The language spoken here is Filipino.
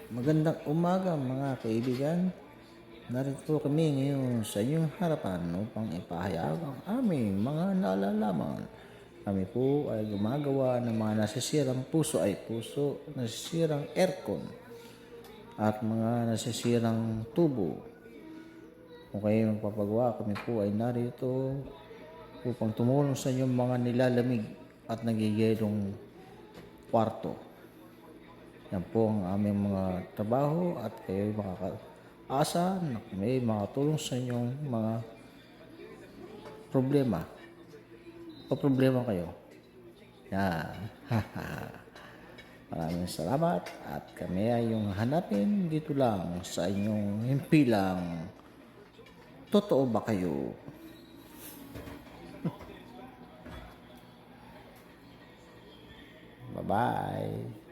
Magandang umaga mga kaibigan. Narito kami ngayon sa inyong harapan upang ipahayag ang aming mga nalalaman. Kami po ay gumagawa ng mga nasisirang puso ay puso, nasisirang aircon, at mga nasisirang tubo. Kung kayo magpapagawa, kami po ay narito upang tumulong sa inyong mga nilalamig at nagigilong kwarto. Yan po ang aming mga trabaho at kayo makakaasa na may makatulong sa inyong mga problema o problema kayo. Yan. Maraming salamat at kami ay yung hanapin dito lang sa inyong himpilang totoo ba kayo? Bye-bye.